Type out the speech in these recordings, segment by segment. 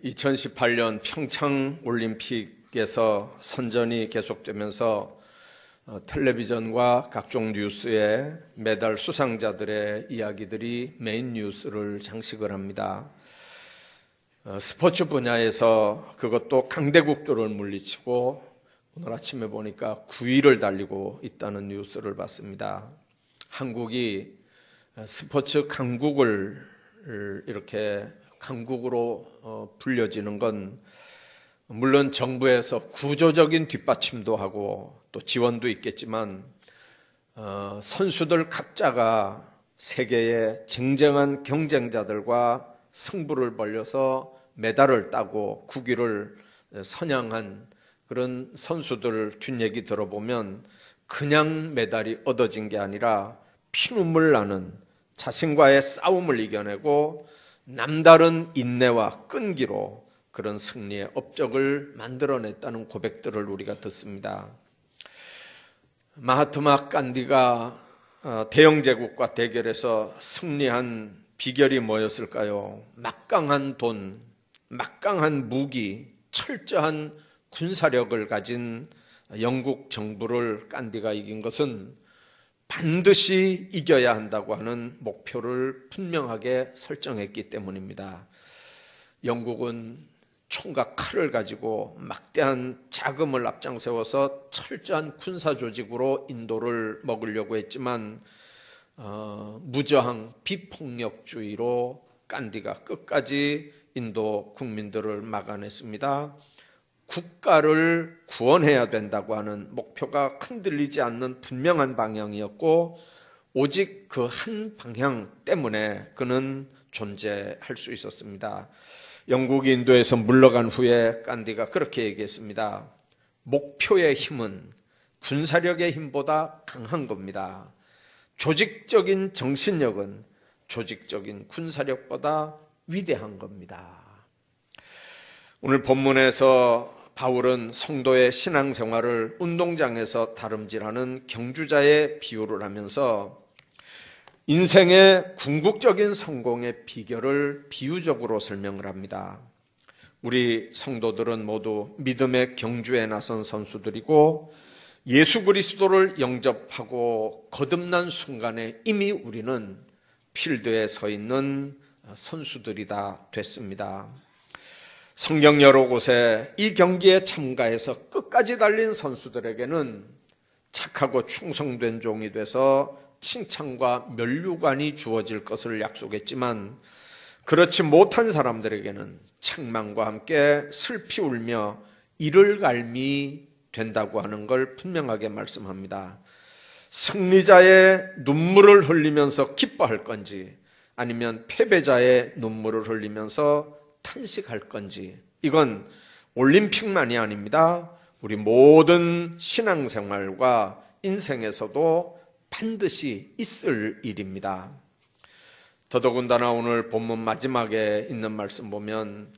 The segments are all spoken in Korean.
2018년 평창 올림픽에서 선전이 계속되면서 텔레비전과 각종 뉴스에 메달 수상자들의 이야기들이 메인 뉴스를 장식을 합니다. 스포츠 분야에서 그것도 강대국들을 물리치고 오늘 아침에 보니까 9위를 달리고 있다는 뉴스를 봤습니다. 한국이 스포츠 강국을 이렇게 강국으로 불려지는 건 물론 정부에서 구조적인 뒷받침도 하고 또 지원도 있겠지만 선수들 각자가 세계의 쟁쟁한 경쟁자들과 승부를 벌여서 메달을 따고 국위를 선양한 그런 선수들 뒷얘기 들어보면 그냥 메달이 얻어진 게 아니라 피눈물 나는 자신과의 싸움을 이겨내고 남다른 인내와 끈기로 그런 승리의 업적을 만들어냈다는 고백들을 우리가 듣습니다. 마하트마 간디가 대영 제국과 대결해서 승리한 비결이 뭐였을까요? 막강한 돈, 막강한 무기, 철저한 군사력을 가진 영국 정부를 간디가 이긴 것은 반드시 이겨야 한다고 하는 목표를 분명하게 설정했기 때문입니다. 영국은 총과 칼을 가지고 막대한 자금을 앞장세워서 철저한 군사 조직으로 인도를 먹으려고 했지만 무저항 비폭력주의로 간디가 끝까지 인도 국민들을 막아냈습니다. 국가를 구원해야 된다고 하는 목표가 흔들리지 않는 분명한 방향이었고 오직 그 한 방향 때문에 그는 존재할 수 있었습니다. 영국이 인도에서 물러간 후에 간디가 그렇게 얘기했습니다. 목표의 힘은 군사력의 힘보다 강한 겁니다. 조직적인 정신력은 조직적인 군사력보다 위대한 겁니다. 오늘 본문에서 바울은 성도의 신앙생활을 운동장에서 다름질하는 경주자의 비유를 하면서 인생의 궁극적인 성공의 비결을 비유적으로 설명을 합니다. 우리 성도들은 모두 믿음의 경주에 나선 선수들이고 예수 그리스도를 영접하고 거듭난 순간에 이미 우리는 필드에 서 있는 선수들이다 됐습니다. 성경 여러 곳에 이 경기에 참가해서 끝까지 달린 선수들에게는 착하고 충성된 종이 돼서 칭찬과 면류관이 주어질 것을 약속했지만 그렇지 못한 사람들에게는 책망과 함께 슬피 울며 이를 갈미 된다고 하는 걸 분명하게 말씀합니다. 승리자의 눈물을 흘리면서 기뻐할 건지 아니면 패배자의 눈물을 흘리면서 탄식할 건지 이건 올림픽만이 아닙니다. 우리 모든 신앙생활과 인생에서도 반드시 있을 일입니다. 더더군다나 오늘 본문 마지막에 있는 말씀 보면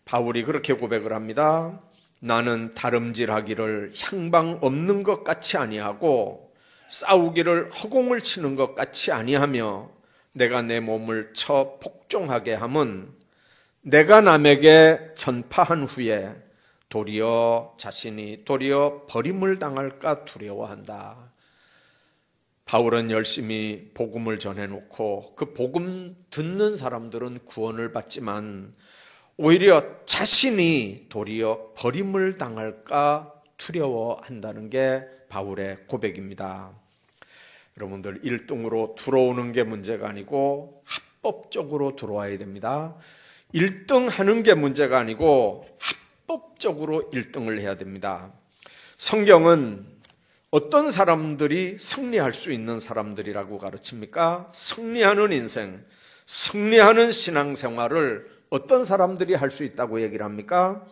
바울이 그렇게 고백을 합니다. 나는 다름질하기를 향방 없는 것 같이 아니하고 싸우기를 허공을 치는 것 같이 아니하며 내가 내 몸을 쳐 복종하게 함은 내가 남에게 전파한 후에 자신이 도리어 버림을 당할까 두려워한다. 바울은 열심히 복음을 전해놓고 그 복음 듣는 사람들은 구원을 받지만 오히려 자신이 도리어 버림을 당할까 두려워한다는 게 바울의 고백입니다. 여러분들 1등으로 들어오는 게 문제가 아니고 합법적으로 들어와야 됩니다. 1등 하는 게 문제가 아니고 합법적으로 1등을 해야 됩니다. 성경은 어떤 사람들이 승리할 수 있는 사람들이라고 가르칩니까? 승리하는 인생, 승리하는 신앙생활을 어떤 사람들이 할 수 있다고 얘기를 합니까?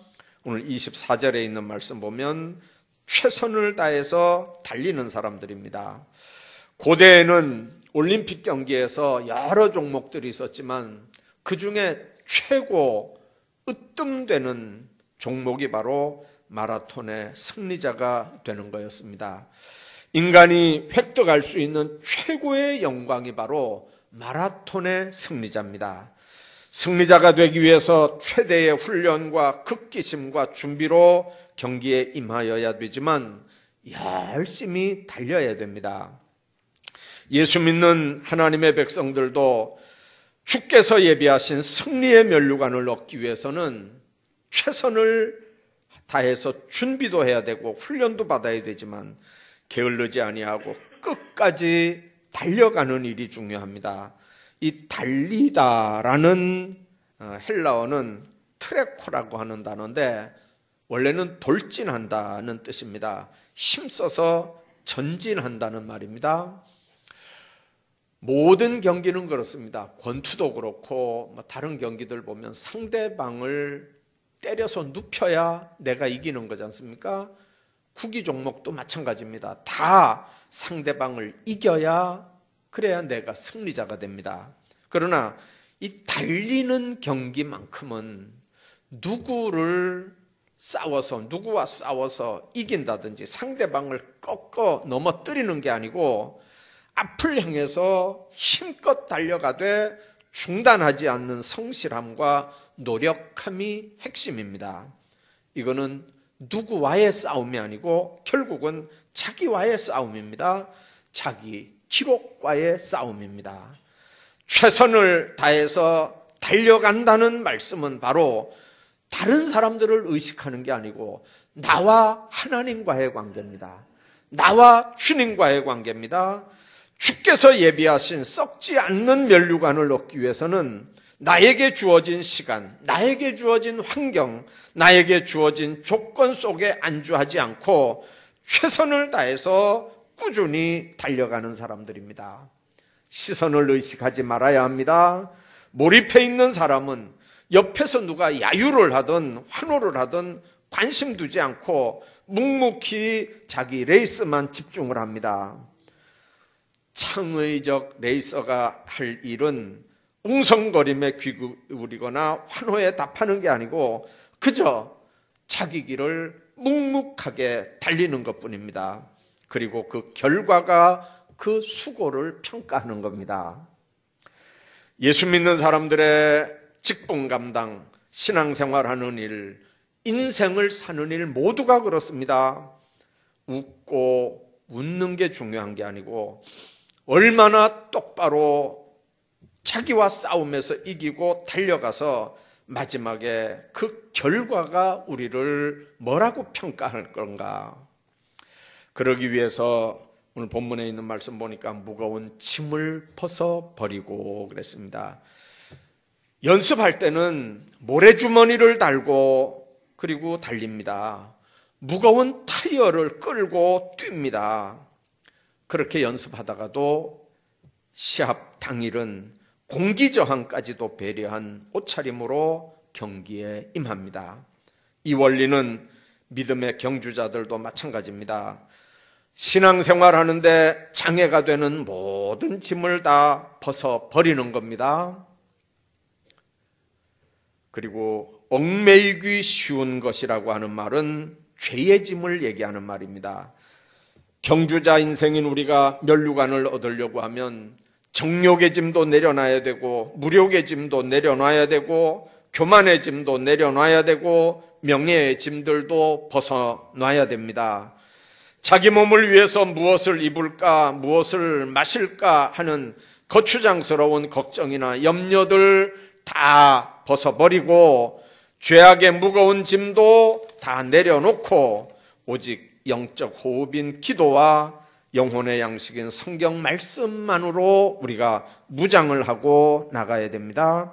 오늘 24절에 있는 말씀 보면 최선을 다해서 달리는 사람들입니다. 고대에는 올림픽 경기에서 여러 종목들이 있었지만 그 중에 최고 으뜸되는 종목이 바로 마라톤의 승리자가 되는 거였습니다. 인간이 획득할 수 있는 최고의 영광이 바로 마라톤의 승리자입니다. 승리자가 되기 위해서 최대의 훈련과 극기심과 준비로 경기에 임하여야 되지만 열심히 달려야 됩니다. 예수 믿는 하나님의 백성들도 주께서 예비하신 승리의 면류관을 얻기 위해서는 최선을 다해서 준비도 해야 되고 훈련도 받아야 되지만 게을르지 아니하고 끝까지 달려가는 일이 중요합니다. 이 달리다라는 헬라어는 트레코라고 하는 단어인데 원래는 돌진한다는 뜻입니다. 힘써서 전진한다는 말입니다. 모든 경기는 그렇습니다. 권투도 그렇고 다른 경기들 보면 상대방을 때려서 눕혀야 내가 이기는 거지 않습니까? 구기 종목도 마찬가지입니다. 다 상대방을 이겨야 그래야 내가 승리자가 됩니다. 그러나 이 달리는 경기만큼은 누구와 싸워서 이긴다든지 상대방을 꺾어 넘어뜨리는 게 아니고 앞을 향해서 힘껏 달려가되 중단하지 않는 성실함과 노력함이 핵심입니다. 이거는 누구와의 싸움이 아니고 결국은 자기와의 싸움입니다. 자기 기록과의 싸움입니다. 최선을 다해서 달려간다는 말씀은 바로 다른 사람들을 의식하는 게 아니고 나와 하나님과의 관계입니다. 나와 주님과의 관계입니다. 주께서 예비하신 썩지 않는 면류관을 얻기 위해서는 나에게 주어진 시간, 나에게 주어진 환경, 나에게 주어진 조건 속에 안주하지 않고 최선을 다해서 꾸준히 달려가는 사람들입니다. 시선을 의식하지 말아야 합니다. 몰입해 있는 사람은 옆에서 누가 야유를 하든 환호를 하든 관심 두지 않고 묵묵히 자기 레이스만 집중을 합니다. 창의적 레이서가 할 일은 웅성거림에 귀 기울이거나 환호에 답하는 게 아니고 그저 자기 길을 묵묵하게 달리는 것뿐입니다. 그리고 그 결과가 그 수고를 평가하는 겁니다. 예수 믿는 사람들의 직분 감당, 신앙생활하는 일, 인생을 사는 일 모두가 그렇습니다. 웃고 웃는 게 중요한 게 아니고 얼마나 똑바로 자기와 싸움에서 이기고 달려가서 마지막에 그 결과가 우리를 뭐라고 평가할 건가. 그러기 위해서 오늘 본문에 있는 말씀 보니까 무거운 짐을 벗어버리고 그랬습니다. 연습할 때는 모래주머니를 달고 그리고 달립니다. 무거운 타이어를 끌고 뜁니다. 그렇게 연습하다가도 시합 당일은 공기저항까지도 배려한 옷차림으로 경기에 임합니다. 이 원리는 믿음의 경주자들도 마찬가지입니다. 신앙생활하는데 장애가 되는 모든 짐을 다 벗어버리는 겁니다. 그리고 얽매이기 쉬운 것이라고 하는 말은 죄의 짐을 얘기하는 말입니다. 경주자 인생인 우리가 면류관을 얻으려고 하면 정욕의 짐도 내려놔야 되고 무력의 짐도 내려놔야 되고 교만의 짐도 내려놔야 되고 명예의 짐들도 벗어놔야 됩니다. 자기 몸을 위해서 무엇을 입을까 무엇을 마실까 하는 거추장스러운 걱정이나 염려들 다 벗어버리고 죄악의 무거운 짐도 다 내려놓고 오직 영적 호흡인 기도와 영혼의 양식인 성경 말씀만으로 우리가 무장을 하고 나가야 됩니다.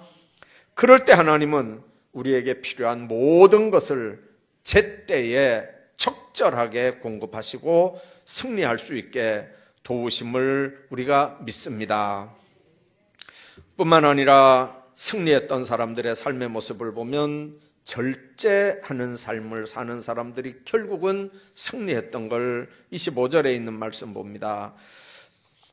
그럴 때 하나님은 우리에게 필요한 모든 것을 제때에 적절하게 공급하시고 승리할 수 있게 도우심을 우리가 믿습니다. 뿐만 아니라 승리했던 사람들의 삶의 모습을 보면 절제하는 삶을 사는 사람들이 결국은 승리했던 걸 25절에 있는 말씀 봅니다.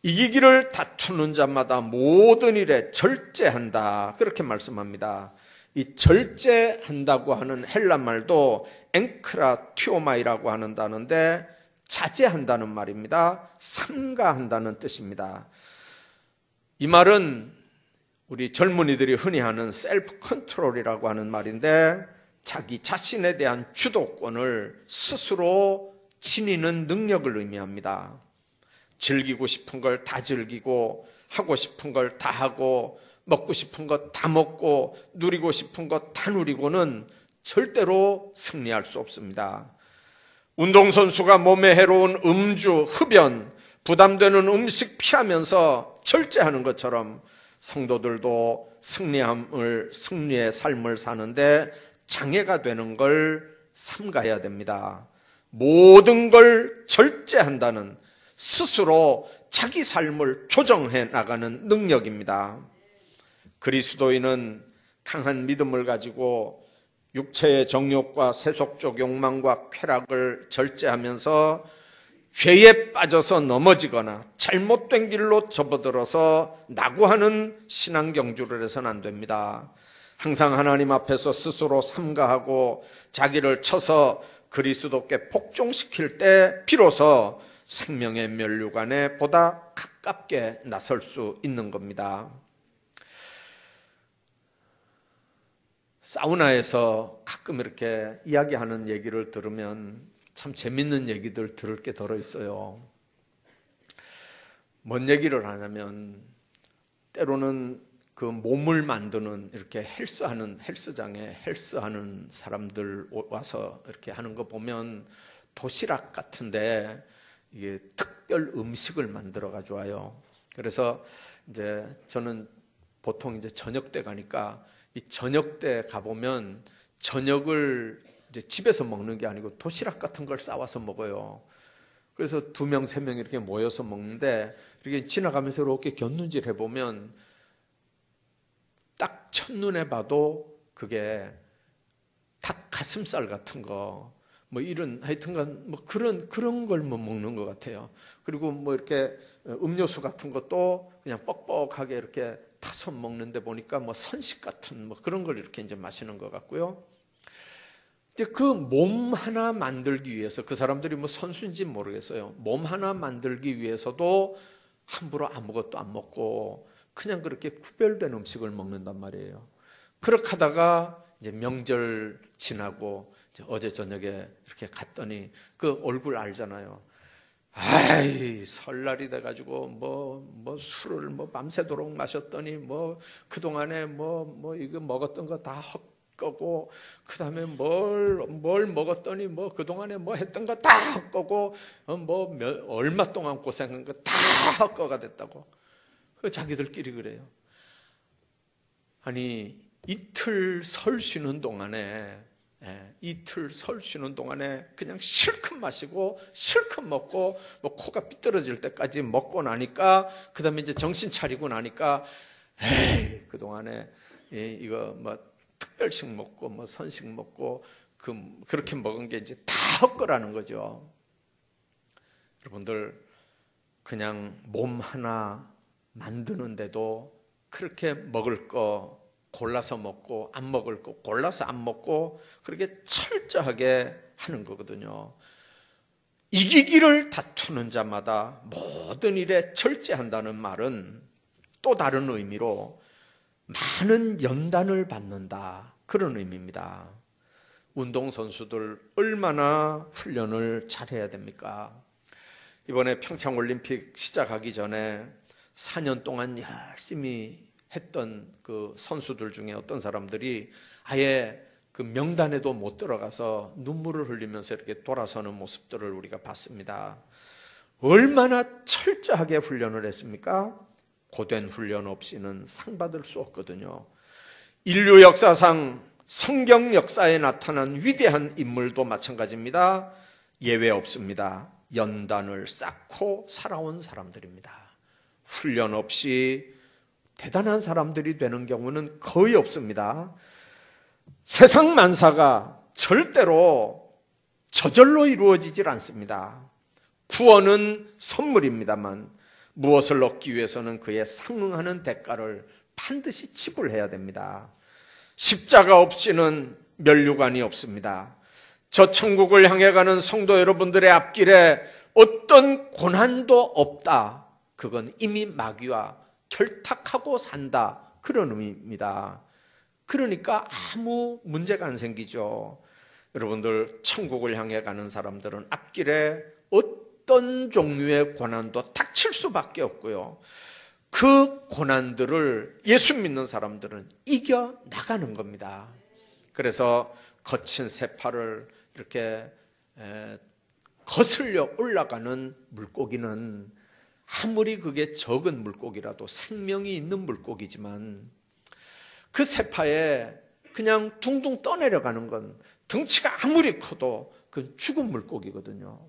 이기기를 다투는 자마다 모든 일에 절제한다. 그렇게 말씀합니다. 이 절제한다고 하는 헬라 말도 엔크라티오마이라고 하는 단어인데 자제한다는 말입니다. 삼가한다는 뜻입니다. 이 말은 우리 젊은이들이 흔히 하는 셀프 컨트롤이라고 하는 말인데, 자기 자신에 대한 주도권을 스스로 지니는 능력을 의미합니다. 즐기고 싶은 걸 다 즐기고, 하고 싶은 걸 다 하고, 먹고 싶은 것 다 먹고, 누리고 싶은 것 다 누리고는 절대로 승리할 수 없습니다. 운동선수가 몸에 해로운 음주, 흡연, 부담되는 음식 피하면서 절제하는 것처럼 성도들도 승리의 삶을 사는데 장애가 되는 걸 삼가해야 됩니다. 모든 걸 절제한다는, 스스로 자기 삶을 조정해 나가는 능력입니다. 그리스도인은 강한 믿음을 가지고 육체의 정욕과 세속적 욕망과 쾌락을 절제하면서 죄에 빠져서 넘어지거나 잘못된 길로 접어들어서 낙오하는 신앙 경주를 해서는 안 됩니다. 항상 하나님 앞에서 스스로 삼가하고 자기를 쳐서 그리스도께 복종시킬 때 비로소 생명의 면류관에 보다 가깝게 나설 수 있는 겁니다. 사우나에서 가끔 이렇게 이야기하는 얘기를 들으면 참 재밌는 얘기들 들을 게 들어 있어요. 뭔 얘기를 하냐면, 때로는 그 몸을 만드는, 이렇게 헬스장에 헬스하는 사람들 와서 이렇게 하는 거 보면 도시락 같은데 이게 특별 음식을 만들어 가지고 와요. 그래서 이제 저는 보통 이제 저녁 때 가니까, 이 저녁 때 가보면 저녁을 이제 집에서 먹는 게 아니고 도시락 같은 걸 싸와서 먹어요. 그래서 2명, 3명 이렇게 모여서 먹는데, 이렇게 지나가면서 이렇게 곁눈질 해보면 딱 첫눈에 봐도 그게 닭 가슴살 같은 거, 뭐 이런, 하여튼간 뭐 그런 걸 뭐 먹는 것 같아요. 그리고 뭐 이렇게 음료수 같은 것도 그냥 뻑뻑하게 이렇게 타서 먹는데 보니까 뭐 선식 같은 뭐 그런 걸 이렇게 이제 마시는 것 같고요. 이제 그 몸 하나 만들기 위해서, 그 사람들이 뭐 선수인지 모르겠어요. 몸 하나 만들기 위해서도 함부로 아무것도 안 먹고 그냥 그렇게 구별된 음식을 먹는단 말이에요. 그렇게 하다가 이제 명절 지나고 이제 어제 저녁에 이렇게 갔더니 그 얼굴 알잖아요. 아이, 설날이 돼가지고 뭐 술을 뭐 밤새도록 마셨더니 뭐 그동안에 뭐 이거 먹었던 거 다 헛거고, 그 다음에 뭘 먹었더니 뭐 그동안에 뭐 했던 거 다 헛거고, 얼마 동안 고생한 거 다 헛거가 됐다고. 그 자기들끼리 그래요. 아니, 이틀 설 쉬는 동안에 그냥 실컷 마시고 실컷 먹고 뭐 코가 삐뚤어질 때까지 먹고 나니까, 그 다음에 이제 정신 차리고 나니까, 에이, 그동안에 이거 뭐 특별식 먹고 뭐 선식 먹고 그렇게 먹은 게 이제 다 헛거라는 거죠. 여러분들, 그냥 몸 하나 만드는데도 그렇게 먹을 거 골라서 먹고 안 먹을 거 골라서 안 먹고 그렇게 철저하게 하는 거거든요. 이기기를 다투는 자마다 모든 일에 절제한다는 말은 또 다른 의미로 많은 연단을 받는다, 그런 의미입니다. 운동선수들 얼마나 훈련을 잘해야 됩니까? 이번에 평창올림픽 시작하기 전에 4년 동안 열심히 했던 그 선수들 중에 어떤 사람들이 아예 그 명단에도 못 들어가서 눈물을 흘리면서 이렇게 돌아서는 모습들을 우리가 봤습니다. 얼마나 철저하게 훈련을 했습니까? 고된 훈련 없이는 상 받을 수 없거든요. 인류 역사상 성경 역사에 나타난 위대한 인물도 마찬가지입니다. 예외 없습니다. 연단을 쌓고 살아온 사람들입니다. 훈련 없이 대단한 사람들이 되는 경우는 거의 없습니다. 세상 만사가 절대로 저절로 이루어지질 않습니다. 구원은 선물입니다만 무엇을 얻기 위해서는 그에 상응하는 대가를 반드시 지불해야 됩니다. 십자가 없이는 면류관이 없습니다. 저 천국을 향해 가는 성도 여러분들의 앞길에 어떤 고난도 없다, 그건 이미 마귀와 결탁하고 산다, 그런 의미입니다. 그러니까 아무 문제가 안 생기죠. 여러분들 천국을 향해 가는 사람들은 앞길에 어떤 종류의 고난도 닥칠 수밖에 없고요. 그 고난들을 예수 믿는 사람들은 이겨 나가는 겁니다. 그래서 거친 세파를 이렇게 거슬려 올라가는 물고기는 아무리 그게 적은 물고기라도 생명이 있는 물고기지만 그 세파에 그냥 둥둥 떠내려가는 건 덩치가 아무리 커도 그건 죽은 물고기거든요.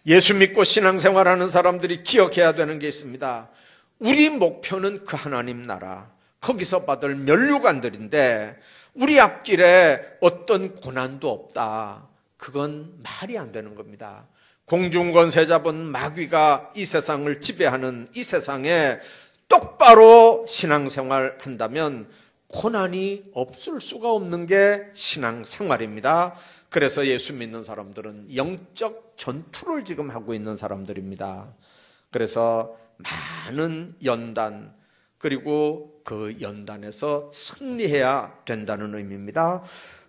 예수 믿고 신앙생활하는 사람들이 기억해야 되는 게 있습니다. 우리 목표는 그 하나님 나라, 거기서 받을 면류관들인데 우리 앞길에 어떤 고난도 없다. 그건 말이 안 되는 겁니다. 공중권세 잡은 마귀가 이 세상을 지배하는 이 세상에 똑바로 신앙생활 한다면 고난이 없을 수가 없는 게 신앙생활입니다. 그래서 예수 믿는 사람들은 영적 전투를 지금 하고 있는 사람들입니다. 그래서 많은 연단, 그리고 그 연단에서 승리해야 된다는 의미입니다.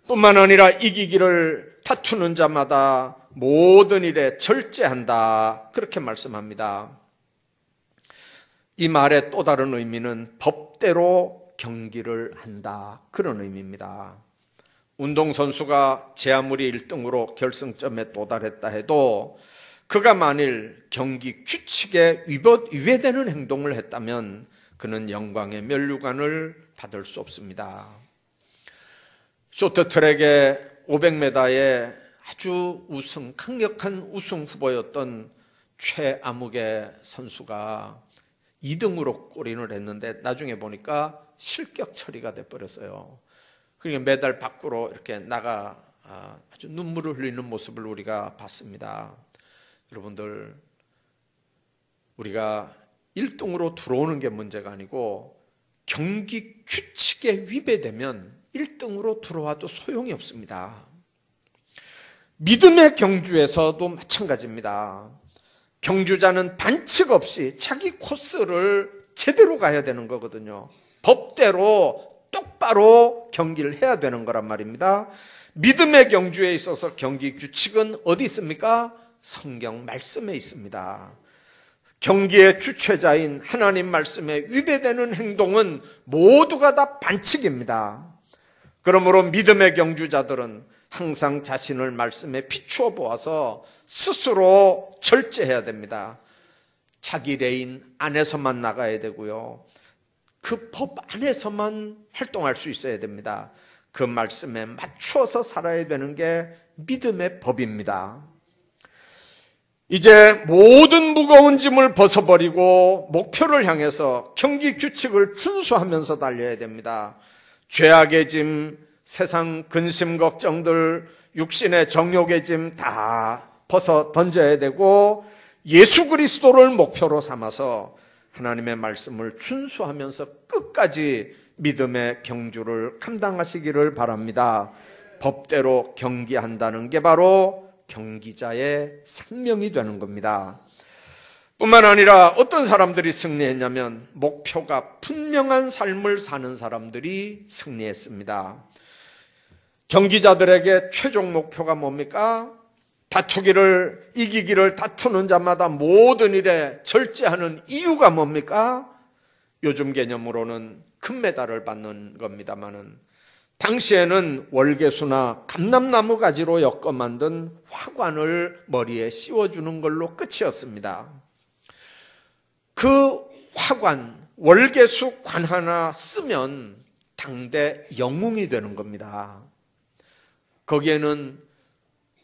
뿐만 아니라 이기기를 다투는 자마다 모든 일에 절제한다, 그렇게 말씀합니다. 이 말의 또 다른 의미는 법대로 경기를 한다, 그런 의미입니다. 운동선수가 제 아무리 1등으로 결승점에 도달했다 해도 그가 만일 경기 규칙에 위배되는 행동을 했다면 그는 영광의 면류관을 받을 수 없습니다. 쇼트트랙의 500m에 아주 강력한 우승 후보였던 최아무개 선수가 2등으로 골인을 했는데 나중에 보니까 실격 처리가 돼버렸어요. 그러니까 메달 밖으로 이렇게 나가 아주 눈물을 흘리는 모습을 우리가 봤습니다. 여러분들, 우리가 1등으로 들어오는 게 문제가 아니고 경기 규칙에 위배되면 1등으로 들어와도 소용이 없습니다. 믿음의 경주에서도 마찬가지입니다. 경주자는 반칙 없이 자기 코스를 제대로 가야 되는 거거든요. 법대로 똑바로 경기를 해야 되는 거란 말입니다. 믿음의 경주에 있어서 경기 규칙은 어디 있습니까? 성경 말씀에 있습니다. 경기의 주체자인 하나님 말씀에 위배되는 행동은 모두가 다 반칙입니다. 그러므로 믿음의 경주자들은 항상 자신을 말씀에 비추어 보아서 스스로 절제해야 됩니다. 자기 레인 안에서만 나가야 되고요. 그 법 안에서만 활동할 수 있어야 됩니다. 그 말씀에 맞추어서 살아야 되는 게 믿음의 법입니다. 이제 모든 무거운 짐을 벗어버리고 목표를 향해서 경기 규칙을 준수하면서 달려야 됩니다. 죄악의 짐, 세상 근심 걱정들, 육신의 정욕의 짐 다 벗어 던져야 되고 예수 그리스도를 목표로 삼아서 하나님의 말씀을 준수하면서 끝까지 믿음의 경주를 감당하시기를 바랍니다. 법대로 경기한다는 게 바로 경기자의 생명이 되는 겁니다. 뿐만 아니라 어떤 사람들이 승리했냐면 목표가 분명한 삶을 사는 사람들이 승리했습니다. 경기자들에게 최종 목표가 뭡니까? 이기기를 다투는 자마다 모든 일에 절제하는 이유가 뭡니까? 요즘 개념으로는 금메달을 받는 겁니다만은 당시에는 월계수나 감람나무 가지로 엮어 만든 화관을 머리에 씌워주는 걸로 끝이었습니다. 그 화관, 월계수 관 하나 쓰면 당대 영웅이 되는 겁니다. 거기에는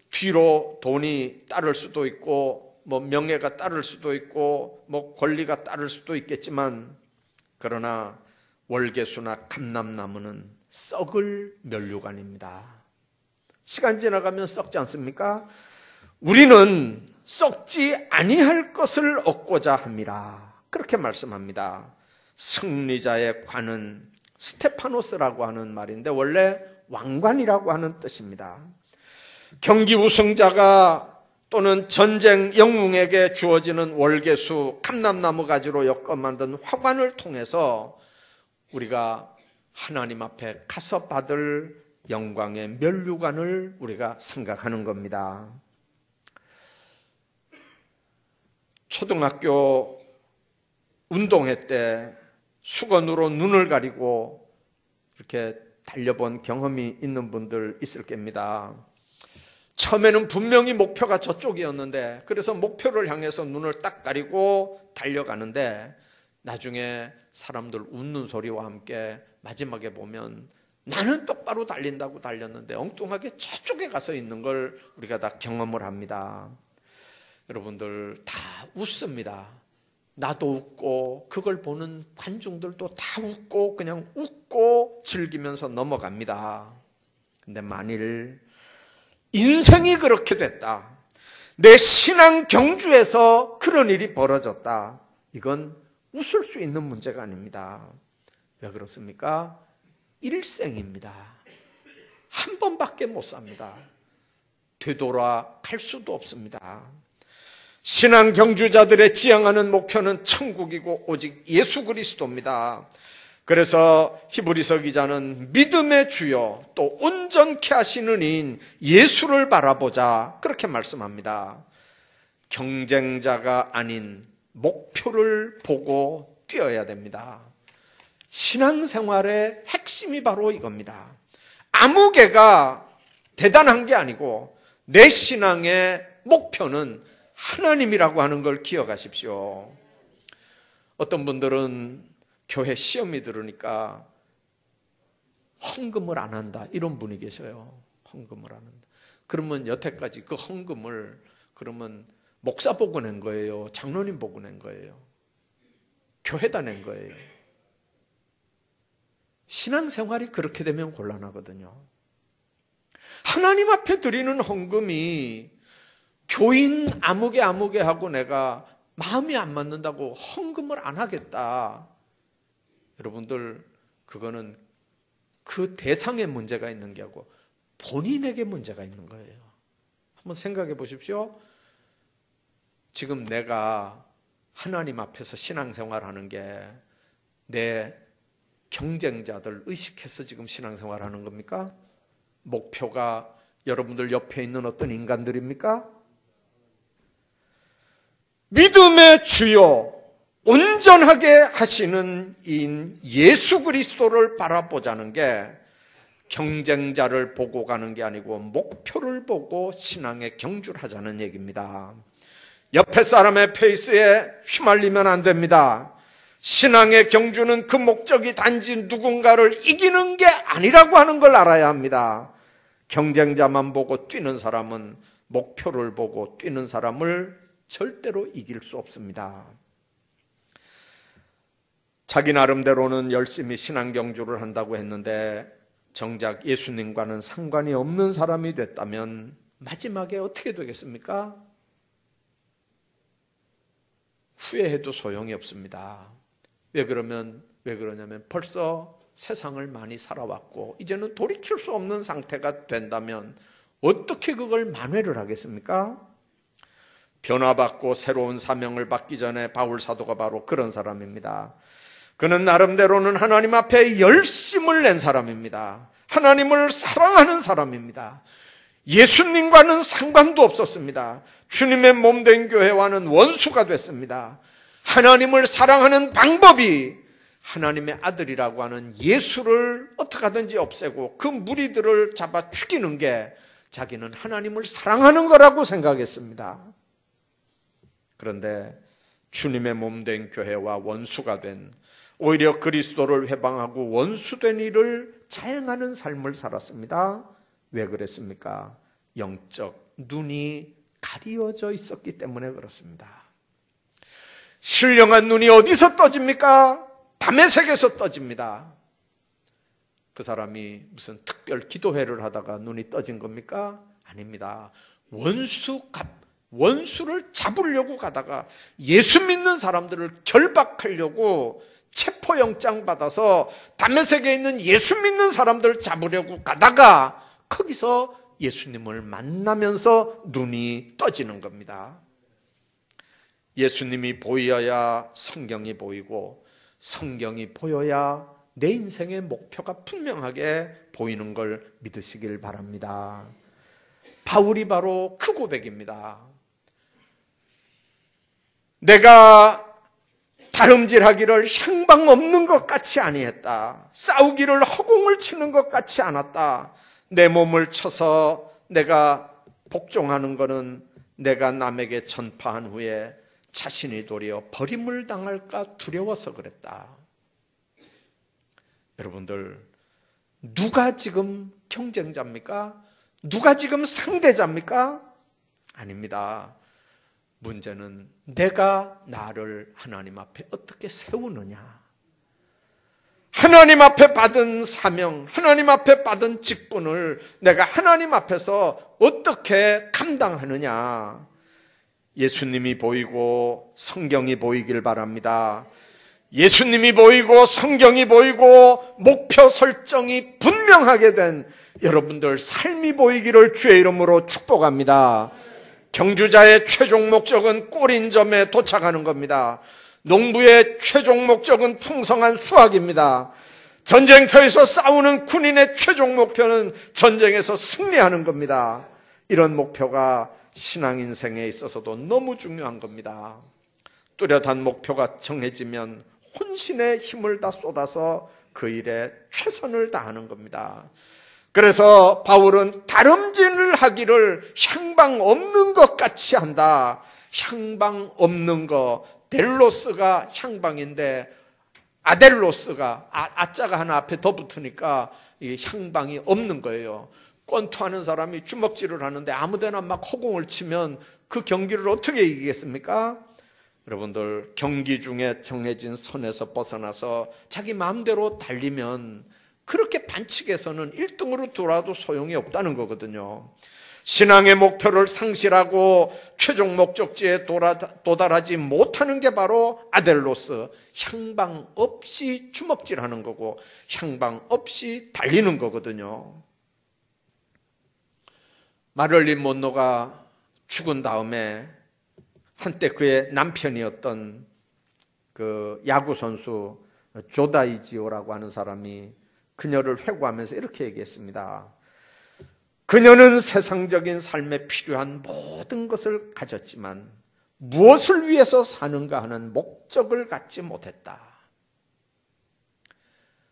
뒤로 돈이 따를 수도 있고 명예가 따를 수도 있고 권리가 따를 수도 있겠지만 그러나 월계수나 감람나무는 썩을 면류관입니다. 시간 지나가면 썩지 않습니까? 우리는 썩지 아니할 것을 얻고자 함이라, 그렇게 말씀합니다. 승리자의 관은 스테파노스라고 하는 말인데 원래 왕관이라고 하는 뜻입니다. 경기 우승자가 또는 전쟁 영웅에게 주어지는 월계수, 감람나무 가지로 엮어 만든 화관을 통해서 우리가 하나님 앞에 가서 받을 영광의 면류관을 우리가 생각하는 겁니다. 초등학교 운동회 때 수건으로 눈을 가리고 이렇게 달려본 경험이 있는 분들 있을 겁니다. 처음에는 분명히 목표가 저쪽이었는데, 그래서 목표를 향해서 눈을 딱 가리고 달려가는데, 나중에 사람들 웃는 소리와 함께 마지막에 보면 나는 똑바로 달린다고 달렸는데 엉뚱하게 저쪽에 가서 있는 걸 우리가 다 경험을 합니다. 여러분들 다 웃습니다. 나도 웃고 그걸 보는 관중들도 다 웃고 그냥 웃고 즐기면서 넘어갑니다. 근데 만일 인생이 그렇게 됐다, 내 신앙 경주에서 그런 일이 벌어졌다, 이건 웃을 수 있는 문제가 아닙니다. 왜 그렇습니까? 일생입니다. 한 번밖에 못 삽니다. 되돌아갈 수도 없습니다. 신앙 경주자들의 지향하는 목표는 천국이고 오직 예수 그리스도입니다. 그래서 히브리서 기자는 믿음의 주요 또 온전케 하시는 이인 예수를 바라보자, 그렇게 말씀합니다. 경쟁자가 아닌 목표를 보고 뛰어야 됩니다. 신앙생활의 핵심이 바로 이겁니다. 아무개가 대단한 게 아니고 내 신앙의 목표는 하나님이라고 하는 걸 기억하십시오. 어떤 분들은 교회 시험이 들으니까 헌금을 안 한다, 이런 분이 계셔요. 헌금을 안 한다. 그러면 여태까지 그 헌금을 그러면 목사 보고 낸 거예요? 장로님 보고 낸 거예요? 교회다 낸 거예요? 신앙생활이 그렇게 되면 곤란하거든요. 하나님 앞에 드리는 헌금이 교인 아무개 하고 내가 마음이 안 맞는다고 헌금을 안 하겠다, 여러분들 그거는 그 대상에 문제가 있는 게 아니고 본인에게 문제가 있는 거예요. 한번 생각해 보십시오. 지금 내가 하나님 앞에서 신앙생활하는 게 내 경쟁자들 의식해서 지금 신앙생활하는 겁니까? 목표가 여러분들 옆에 있는 어떤 인간들입니까? 믿음의 주요 온전하게 하시는 이인 예수 그리스도를 바라보자는 게 경쟁자를 보고 가는 게 아니고 목표를 보고 신앙의 경주를 하자는 얘기입니다. 옆에 사람의 페이스에 휘말리면 안 됩니다. 신앙의 경주는 그 목적이 단지 누군가를 이기는 게 아니라고 하는 걸 알아야 합니다. 경쟁자만 보고 뛰는 사람은 목표를 보고 뛰는 사람을 절대로 이길 수 없습니다. 자기 나름대로는 열심히 신앙 경주를 한다고 했는데 정작 예수님과는 상관이 없는 사람이 됐다면 마지막에 어떻게 되겠습니까? 후회해도 소용이 없습니다. 왜 그러냐면 벌써 세상을 많이 살아왔고 이제는 돌이킬 수 없는 상태가 된다면 어떻게 그걸 만회를 하겠습니까? 변화받고 새로운 사명을 받기 전에 바울 사도가 바로 그런 사람입니다. 그는 나름대로는 하나님 앞에 열심을 낸 사람입니다. 하나님을 사랑하는 사람입니다. 예수님과는 상관도 없었습니다. 주님의 몸된 교회와는 원수가 됐습니다. 하나님을 사랑하는 방법이 하나님의 아들이라고 하는 예수를 어떻게 하든지 없애고 그 무리들을 잡아 죽이는 게 자기는 하나님을 사랑하는 거라고 생각했습니다. 그런데 주님의 몸된 교회와 원수가 된, 오히려 그리스도를 회방하고 원수된 일을 자행하는 삶을 살았습니다. 왜 그랬습니까? 영적 눈이 가리워져 있었기 때문에 그렇습니다. 신령한 눈이 어디서 떠집니까? 다메섹에서 떠집니다. 그 사람이 무슨 특별 기도회를 하다가 눈이 떠진 겁니까? 아닙니다. 원수를 잡으려고 가다가 예수 믿는 사람들을 결박하려고 체포영장 받아서 다메섹에 있는 예수 믿는 사람들 잡으려고 가다가 거기서 예수님을 만나면서 눈이 떠지는 겁니다. 예수님이 보여야 성경이 보이고 성경이 보여야 내 인생의 목표가 분명하게 보이는 걸 믿으시길 바랍니다. 바울이 바로 그 고백입니다. 내가 다름질하기를 향방 없는 것 같이 아니했다. 싸우기를 허공을 치는 것 같이 않았다. 내 몸을 쳐서 내가 복종하는 것은 내가 남에게 전파한 후에 자신이 도리어 버림을 당할까 두려워서 그랬다. 여러분들, 누가 지금 경쟁자입니까? 누가 지금 상대자입니까? 아닙니다. 문제는 내가 나를 하나님 앞에 어떻게 세우느냐. 하나님 앞에 받은 사명, 하나님 앞에 받은 직분을 내가 하나님 앞에서 어떻게 감당하느냐. 예수님이 보이고 성경이 보이길 바랍니다. 예수님이 보이고 성경이 보이고 목표 설정이 분명하게 된 여러분들 삶이 보이기를 주의 이름으로 축복합니다. 경주자의 최종 목적은 꼴인점에 도착하는 겁니다. 농부의 최종 목적은 풍성한 수확입니다. 전쟁터에서 싸우는 군인의 최종 목표는 전쟁에서 승리하는 겁니다. 이런 목표가 신앙 인생에 있어서도 너무 중요한 겁니다. 뚜렷한 목표가 정해지면 혼신의 힘을 다 쏟아서 그 일에 최선을 다하는 겁니다. 그래서 바울은 다름질을 하기를 향방 없는 것 같이 한다. 향방 없는 거, 델로스가 향방인데 아델로스가 아자가 하나 앞에 더 붙으니까 이 향방이 없는 거예요. 권투하는 사람이 주먹질을 하는데 아무데나 막 허공을 치면 그 경기를 어떻게 이기겠습니까? 여러분들, 경기 중에 정해진 선에서 벗어나서 자기 마음대로 달리면 그렇게 반칙에서는 1등으로 돌아도 소용이 없다는 거거든요. 신앙의 목표를 상실하고 최종 목적지에 도달하지 못하는 게 바로 아델로스, 향방 없이 주먹질하는 거고 향방 없이 달리는 거거든요. 마를린 먼로가 죽은 다음에 한때 그의 남편이었던 그 야구 선수 조다이지오라고 하는 사람이 그녀를 회고하면서 이렇게 얘기했습니다. 그녀는 세상적인 삶에 필요한 모든 것을 가졌지만 무엇을 위해서 사는가 하는 목적을 갖지 못했다.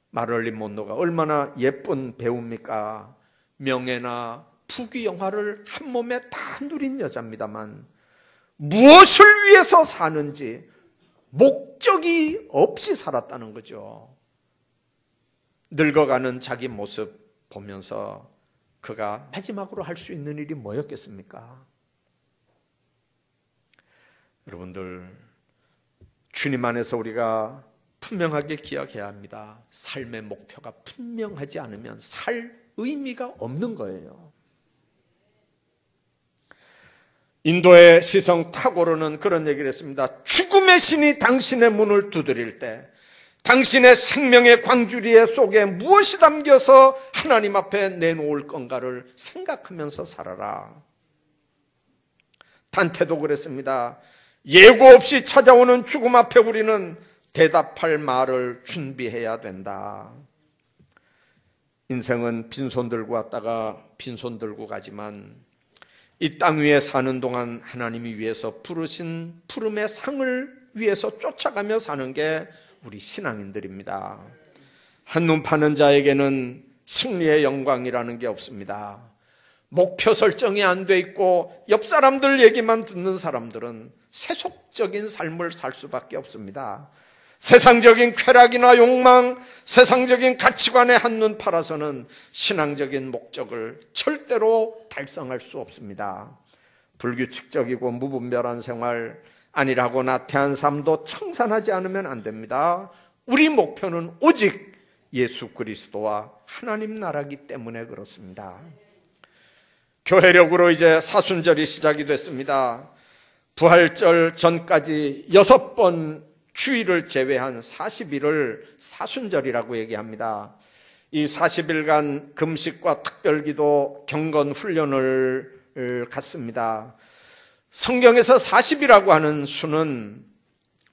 마를린 먼로가 얼마나 예쁜 배우입니까? 명예나 부귀 영화를 한 몸에 다 누린 여자입니다만 무엇을 위해서 사는지 목적이 없이 살았다는 거죠. 늙어가는 자기 모습 보면서 그가 마지막으로 할 수 있는 일이 뭐였겠습니까? 여러분들, 주님 안에서 우리가 분명하게 기억해야 합니다. 삶의 목표가 분명하지 않으면 살 의미가 없는 거예요. 인도의 시성 타고르는 그런 얘기를 했습니다. 죽음의 신이 당신의 문을 두드릴 때 당신의 생명의 광주리에 속에 무엇이 담겨서 하나님 앞에 내놓을 건가를 생각하면서 살아라. 단테도 그랬습니다. 예고 없이 찾아오는 죽음 앞에 우리는 대답할 말을 준비해야 된다. 인생은 빈손 들고 왔다가 빈손 들고 가지만 이 땅 위에 사는 동안 하나님이 위해서 부르신 푸름의 상을 위해서 쫓아가며 사는 게 우리 신앙인들입니다. 한눈 파는 자에게는 승리의 영광이라는 게 없습니다. 목표 설정이 안 돼 있고 옆 사람들 얘기만 듣는 사람들은 세속적인 삶을 살 수밖에 없습니다. 세상적인 쾌락이나 욕망, 세상적인 가치관에 한눈 팔아서는 신앙적인 목적을 절대로 달성할 수 없습니다. 불규칙적이고 무분별한 생활, 아니라고 나태한 삶도 청산하지 않으면 안 됩니다. 우리 목표는 오직 예수 그리스도와 하나님 나라이기 때문에 그렇습니다. 교회력으로 이제 사순절이 시작이 됐습니다. 부활절 전까지 6번 주일을 제외한 40일을 사순절이라고 얘기합니다. 이 40일간 금식과 특별기도, 경건 훈련을 갖습니다. 성경에서 40이라고 하는 수는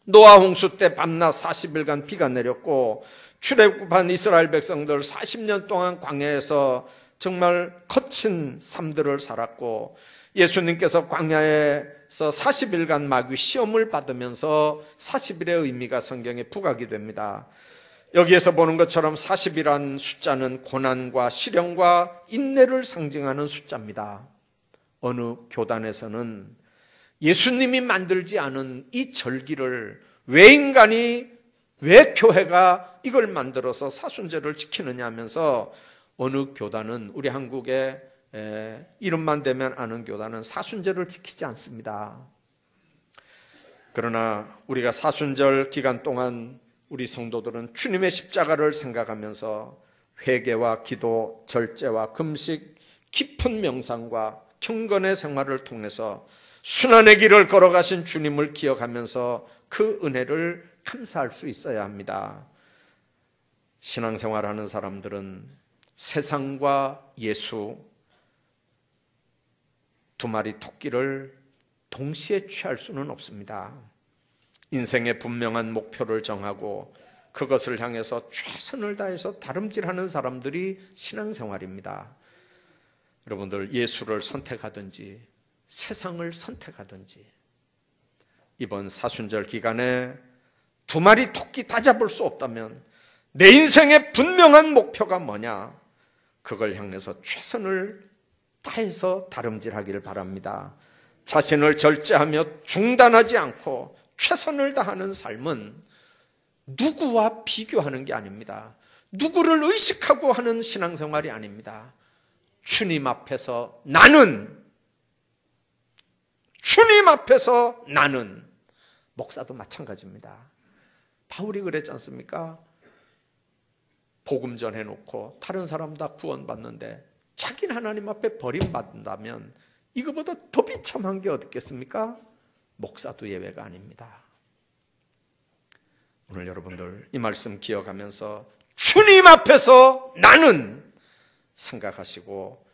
노아 홍수 때 밤낮 40일간 비가 내렸고 출애굽한 이스라엘 백성들 40년 동안 광야에서 정말 거친 삶들을 살았고, 예수님께서 광야에서 40일간 마귀 시험을 받으면서 40일의 의미가 성경에 부각이 됩니다. 여기에서 보는 것처럼 40이란 숫자는 고난과 시련과 인내를 상징하는 숫자입니다. 어느 교단에서는 예수님이 만들지 않은 이 절기를 왜 인간이, 왜 교회가 이걸 만들어서 사순절을 지키느냐 하면서, 어느 교단은, 우리 한국에 이름만 대면 아는 교단은 사순절을 지키지 않습니다. 그러나 우리가 사순절 기간 동안 우리 성도들은 주님의 십자가를 생각하면서 회개와 기도, 절제와 금식, 깊은 명상과 경건의 생활을 통해서 순환의 길을 걸어가신 주님을 기억하면서 그 은혜를 감사할 수 있어야 합니다. 신앙생활하는 사람들은 세상과 예수, 두 마리 토끼를 동시에 취할 수는 없습니다. 인생의 분명한 목표를 정하고 그것을 향해서 최선을 다해서 다름질하는 사람들이 신앙생활입니다. 여러분들, 예수를 선택하든지 세상을 선택하든지 이번 사순절 기간에 두 마리 토끼 다 잡을 수 없다면 내 인생의 분명한 목표가 뭐냐, 그걸 향해서 최선을 다해서 다름질하기를 바랍니다. 자신을 절제하며 중단하지 않고 최선을 다하는 삶은 누구와 비교하는 게 아닙니다. 누구를 의식하고 하는 신앙생활이 아닙니다. 주님 앞에서 나는, 주님 앞에서 나는. 목사도 마찬가지입니다. 바울이 그랬지 않습니까? 복음 전해놓고 다른 사람 다 구원받는데 자기는 하나님 앞에 버림받는다면 이거보다 더 비참한 게 어디 있겠습니까? 목사도 예외가 아닙니다. 오늘 여러분들 이 말씀 기억하면서 주님 앞에서 나는 생각하시고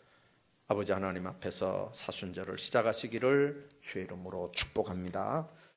아버지 하나님 앞에서 사순절을 시작하시기를 주의 이름으로 축복합니다.